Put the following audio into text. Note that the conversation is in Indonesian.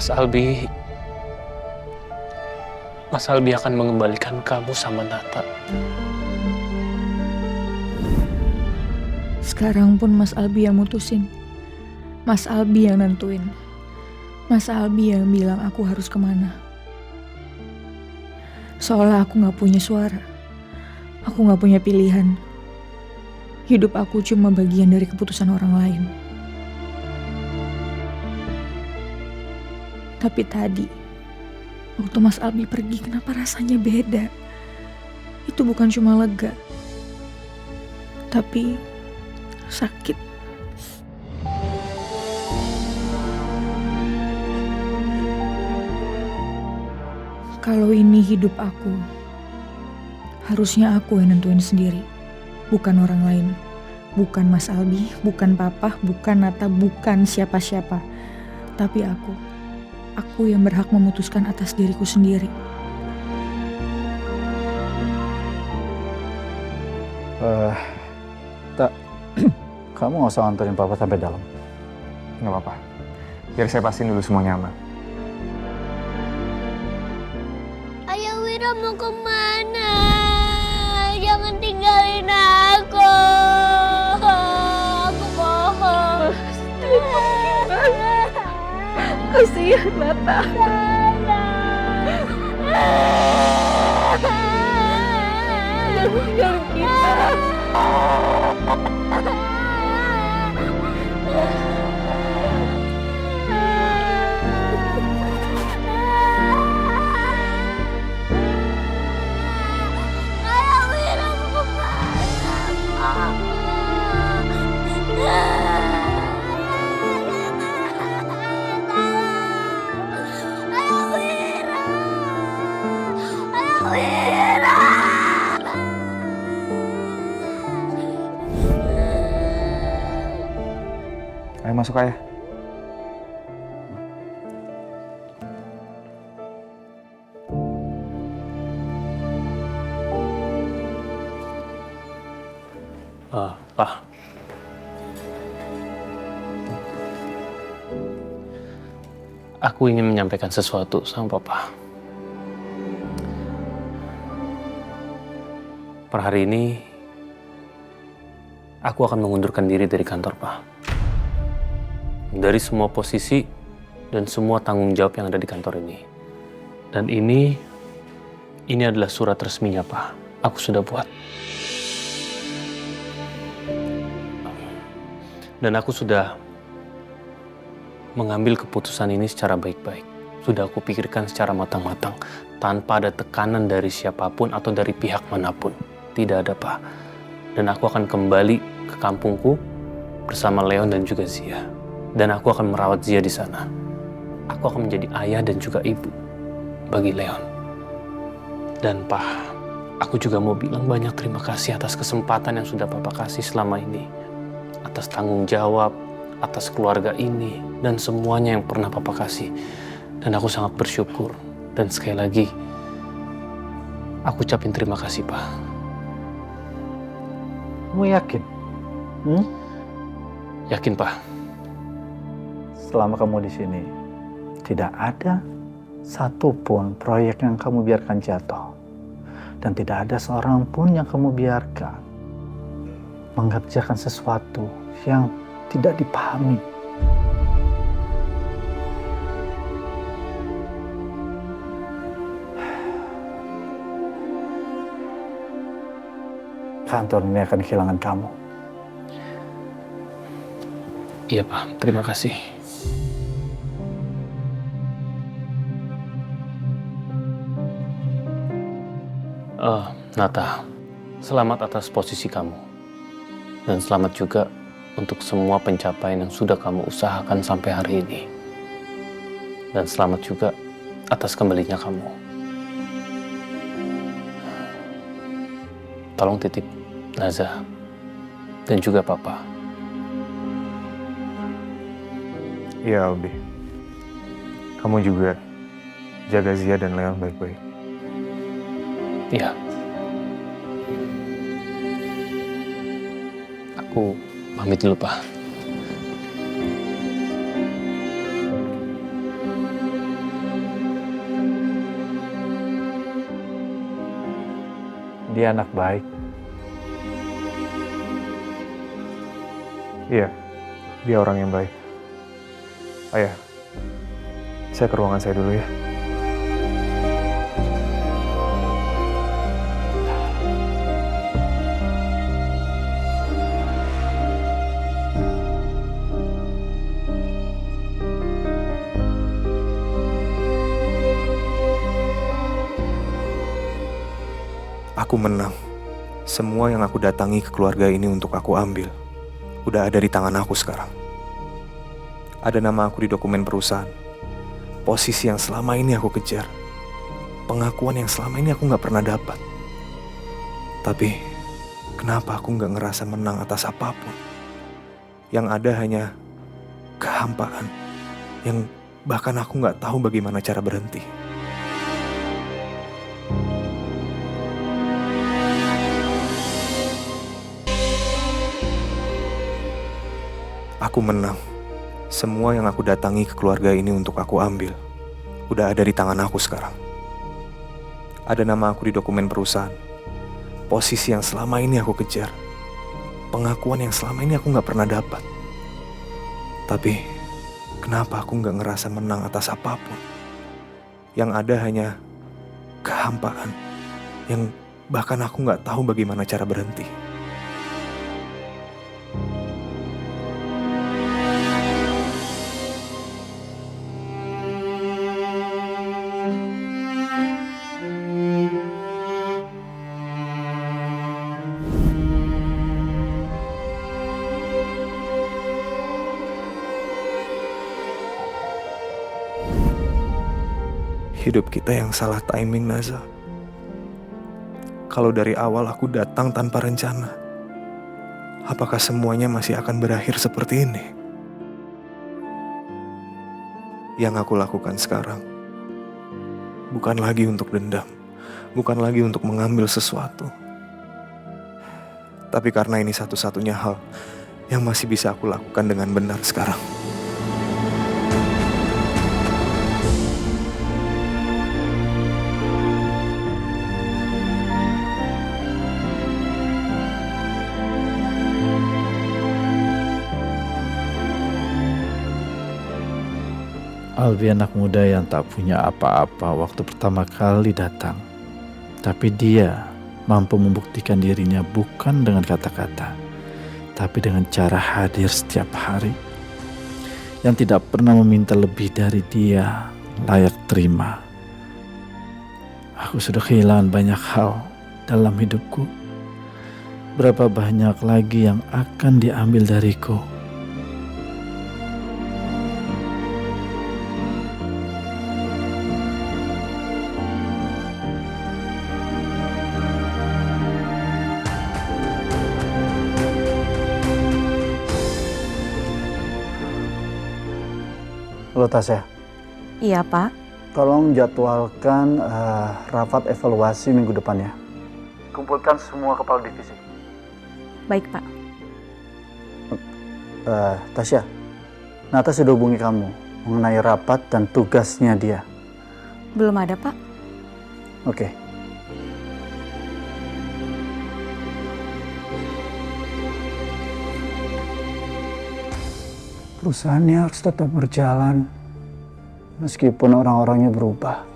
Mas Albi, Mas Albi akan mengembalikan kamu sama Nata. Sekarang pun Mas Albi yang mutusin. Mas Albi yang nentuin. Mas Albi yang bilang aku harus kemana. Seolah aku gak punya suara. Aku gak punya pilihan. Hidup aku cuma bagian dari keputusan orang lain. Tapi tadi, waktu Mas Albi pergi, kenapa rasanya beda? Itu bukan cuma lega, tapi sakit. Kalau ini hidup aku, harusnya aku yang nentuin sendiri, bukan orang lain. Bukan Mas Albi, bukan Papa, bukan Nata, bukan siapa-siapa. Tapi aku yang berhak memutuskan atas diriku sendiri. Tak, kamu gak usah nganterin Papa sampai dalam. Nggak apa-apa. Biar saya pastiin dulu semuanya aman. Ayah Wira mau kemana? Jangan tinggalin aku. Aku bohong. Kasihan Nata. Jangan tinggalin kita. Ayah Wira mau kemana? Ayah Wira. Ayah Wira. Ayo masuk, Ayah. Pak. Aku ingin menyampaikan sesuatu sama Papa. Per hari ini, aku akan mengundurkan diri dari kantor, Pak. Dari semua posisi dan semua tanggung jawab yang ada di kantor ini. Dan ini adalah surat resminya, Pak. Aku sudah buat. Dan aku sudah mengambil keputusan ini secara baik-baik. Sudah aku pikirkan secara matang-matang, tanpa ada tekanan dari siapapun atau dari pihak manapun. Tidak ada, Pak. Dan aku akan kembali ke kampungku bersama Leon dan juga Zia. Dan aku akan merawat Zia di sana. Aku akan menjadi ayah dan juga ibu bagi Leon. Dan Pak, aku juga mau bilang banyak terima kasih atas kesempatan yang sudah Papa kasih selama ini. Atas tanggung jawab, atas keluarga ini, dan semuanya yang pernah Papa kasih. Dan aku sangat bersyukur. Dan sekali lagi, aku ucapin terima kasih, Pak. Kamu yakin? Yakin, Pak. Selama kamu di sini, tidak ada satupun proyek yang kamu biarkan jatuh. Dan tidak ada seorang pun yang kamu biarkan mengerjakan sesuatu yang tidak dipahami. Kantor ini akan kehilangan kamu. Iya, Pak. Terima kasih. Nata, selamat atas posisi kamu. Dan selamat juga untuk semua pencapaian yang sudah kamu usahakan sampai hari ini. Dan selamat juga atas kembalinya kamu. Tolong titip Naza dan juga Papa. Iya, Albi. Kamu juga jaga Zia dan Leon baik-baik. Iya. Aku pamit dulu, Pak. Dia anak baik. Iya, dia orang yang baik. Ayah, saya ke ruangan saya dulu ya. Aku menang. Semua yang aku datangi ke keluarga ini untuk aku ambil, udah ada di tangan aku sekarang. Ada nama aku di dokumen perusahaan. Posisi yang selama ini aku kejar. Pengakuan yang selama ini aku gak pernah dapat. Tapi, kenapa aku gak ngerasa menang atas apapun? Yang ada hanya kehampaan. Yang bahkan aku gak tahu bagaimana cara berhenti. Aku menang. Semua yang aku datangi ke keluarga ini untuk aku ambil, udah ada di tangan aku sekarang. Ada nama aku di dokumen perusahaan. Posisi yang selama ini aku kejar. Pengakuan yang selama ini aku gak pernah dapat. Tapi, kenapa aku gak ngerasa menang atas apapun? Yang ada hanya kehampaan. Yang bahkan aku gak tahu bagaimana cara berhenti. Hidup kita yang salah timing, Naza. Kalau dari awal aku datang tanpa rencana, apakah semuanya masih akan berakhir seperti ini? Yang aku lakukan sekarang bukan lagi untuk dendam, bukan lagi untuk mengambil sesuatu. Tapi karena ini satu-satunya hal yang masih bisa aku lakukan dengan benar sekarang. Albi anak muda yang tak punya apa-apa waktu pertama kali datang. Tapi dia mampu membuktikan dirinya bukan dengan kata-kata, tapi dengan cara hadir setiap hari. Yang tidak pernah meminta lebih dari dia layak terima. Aku sudah kehilangan banyak hal dalam hidupku. Berapa banyak lagi yang akan diambil dariku? Halo Tasya, Iya Pak. tolong jadwalkan rapat evaluasi minggu depan ya. Kumpulkan semua kepala divisi. Baik Pak. Tasya, Nata sudah hubungi kamu mengenai rapat dan tugasnya dia. Belum ada Pak. Oke. Perusahaannya harus tetap berjalan meskipun orang-orangnya berubah.